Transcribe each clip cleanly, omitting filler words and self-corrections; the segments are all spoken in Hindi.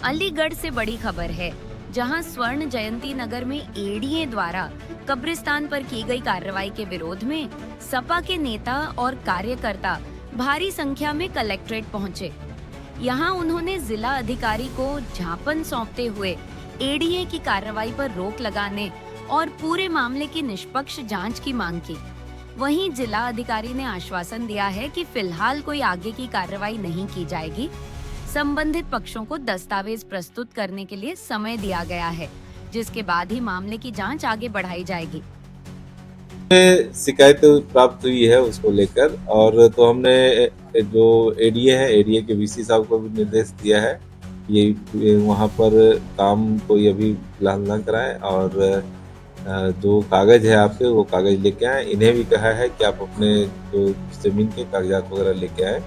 अलीगढ़ से बड़ी खबर है, जहां स्वर्ण जयंती नगर में एडीए द्वारा कब्रिस्तान पर की गई कार्रवाई के विरोध में सपा के नेता और कार्यकर्ता भारी संख्या में कलेक्ट्रेट पहुंचे। यहां उन्होंने जिला अधिकारी को ज्ञापन सौंपते हुए एडीए की कार्रवाई पर रोक लगाने और पूरे मामले की निष्पक्ष जांच की मांग की। वहीं जिला अधिकारी ने आश्वासन दिया है कि फिलहाल कोई आगे की कार्रवाई नहीं की जाएगी। संबंधित पक्षों को दस्तावेज प्रस्तुत करने के लिए समय दिया गया है, जिसके बाद ही मामले की जांच आगे बढ़ाई जाएगी। शिकायत प्राप्त हुई है उसको लेकर, और तो हमने जो एडीए है, एडीए के वीसी साहब को भी निर्देश दिया है ये वहाँ पर काम कोई अभी फिलहाल न कराएं, और जो कागज है आपके वो कागज लेके आए। इन्हें भी कहा है कि आप अपने जो जमीन के कागजात वगैरह लेके आए,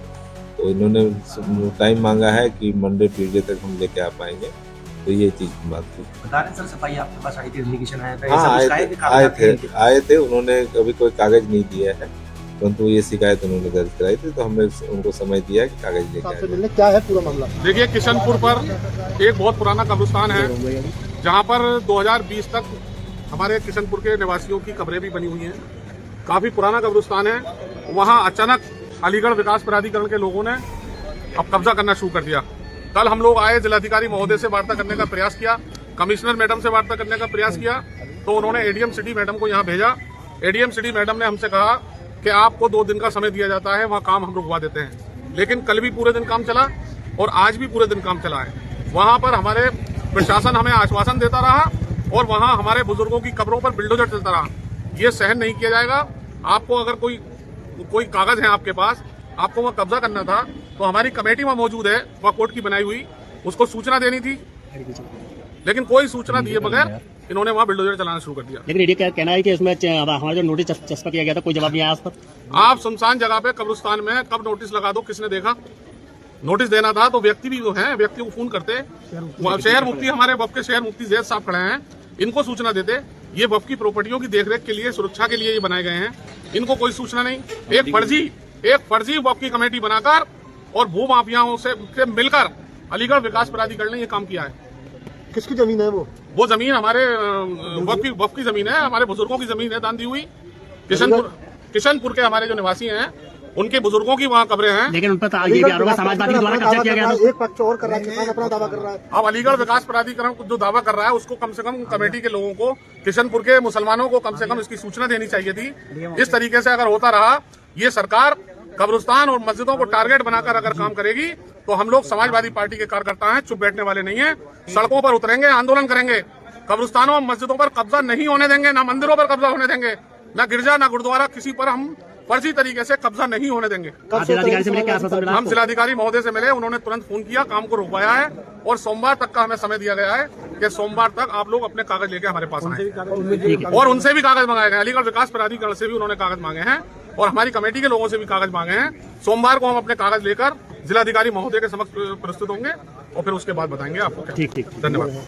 तो इन्होंने टाइम मांगा है कि मंडे ट्यूजडे तक हम लेके आ पाएंगे। तो ये चीज की बात थी। बता रहे सर, सफाई आपके पास आई थी, एप्लीकेशन आया था? हाँ, आए थे। उन्होंने कभी कोई कागज नहीं दिया है, परंतु ये शिकायत उन्होंने दर्ज कराई थी, तो हमने उनको समय दिया कि कागज लेके आए। क्या है पूरा मामला? देखिए, किशनपुर पर एक बहुत पुराना कब्रिस्तान है, जहाँ पर 2020 तक हमारे किशनपुर के निवासियों की कब्रें भी बनी हुई हैं। काफी पुराना कब्रिस्तान है। वहाँ अचानक अलीगढ़ विकास प्राधिकरण के लोगों ने अब कब्जा करना शुरू कर दिया। कल हम लोग आए, जिलाधिकारी महोदय से वार्ता करने का प्रयास किया, कमिश्नर मैडम से वार्ता करने का प्रयास किया, तो उन्होंने एडीएम सिटी मैडम को यहाँ भेजा। एडीएम सिटी मैडम ने हमसे कहा कि आपको 2 दिन का समय दिया जाता है, वहाँ काम हम रुकवा देते हैं। लेकिन कल भी पूरे दिन काम चला और आज भी पूरे दिन काम चला है। वहाँ पर हमारे प्रशासन हमें आश्वासन देता रहा और वहाँ हमारे बुजुर्गों की कब्रों पर बिल्डोजर चलता रहा। ये सहन नहीं किया जाएगा। आपको अगर कोई कागज है आपके पास, आपको वहाँ कब्जा करना था, तो हमारी कमेटी वहाँ मौजूद है, वहाँ कोर्ट की बनाई हुई, उसको सूचना देनी थी, लेकिन कोई सूचना दिए बगैर इन्होंने वहाँ बिल्डोजर चलाना शुरू कर दिया। लेकिन ये क्या कहना है कि इसमें हमारा जो नोटिस चस्पा किया गया था, कोई जवाब नहीं आया उस पर? आप सुनसान जगह पे कब्रिस्तान में कब नोटिस लगा दो, किसने देखा? नोटिस देना था तो व्यक्ति भी जो है, व्यक्ति को फोन करते, शहर मुफ्ती, हमारे वफ के शहर मुफ्ती जैद साहब खड़े हैं, इनको सूचना देते। ये वफ की प्रॉपर्टियों की देखरेख के लिए, सुरक्षा के लिए ये बनाए गए हैं, इनको कोई सूचना नहीं। एक फर्जी वफ की कमेटी बनाकर और भू माफियाओं से मिलकर अलीगढ़ विकास प्राधिकरण ने ये काम किया है। किसकी जमीन है वो जमीन हमारे वफ की जमीन है, हमारे बुजुर्गों की जमीन है, दान दी हुई। किशनपुर के हमारे जो निवासी हैं, उनके बुजुर्गों की वहाँ कब्रें हैं। लेकिन उन पर समाजवादी द्वारा कब्जा किया गया था। एक पक्ष और कर रहा है, किसान अपना दावा कर रहा है। अब अलीगढ़ विकास प्राधिकरण जो दावा कर रहा है, उसको कम से कम कमेटी के लोगों को, किशनपुर के मुसलमानों को कम से कम इसकी सूचना देनी चाहिए थी। इस तरीके से अगर होता रहा, ये सरकार कब्रिस्तान और मस्जिदों को टारगेट बनाकर अगर काम करेगी, तो हम लोग समाजवादी पार्टी के कार्यकर्ता हैं, चुप बैठने वाले नहीं हैं। सड़कों पर उतरेंगे, आंदोलन करेंगे। कब्रिस्तानों और मस्जिदों पर कब्जा नहीं होने देंगे, ना मंदिरों पर कब्जा होने देंगे, ना गिरजा, ना गुरुद्वारा, किसी पर हम फर्जी तरीके से कब्जा नहीं होने देंगे। हम जिलाधिकारी महोदय से मिले, उन्होंने तुरंत फोन किया, काम को रुकवाया है और सोमवार तक का हमें समय दिया गया है कि सोमवार तक आप लोग अपने कागज लेके हमारे पास आए। और उनसे भी कागज मंगाए गए, अलीगढ़ विकास प्राधिकरण से भी उन्होंने कागज मांगे हैं और हमारी कमेटी के लोगों से भी कागज मांगे हैं। सोमवार को हम अपने कागज लेकर जिलाधिकारी महोदय के समक्ष प्रस्तुत होंगे और फिर उसके बाद बताएंगे आपको। ठीक, धन्यवाद।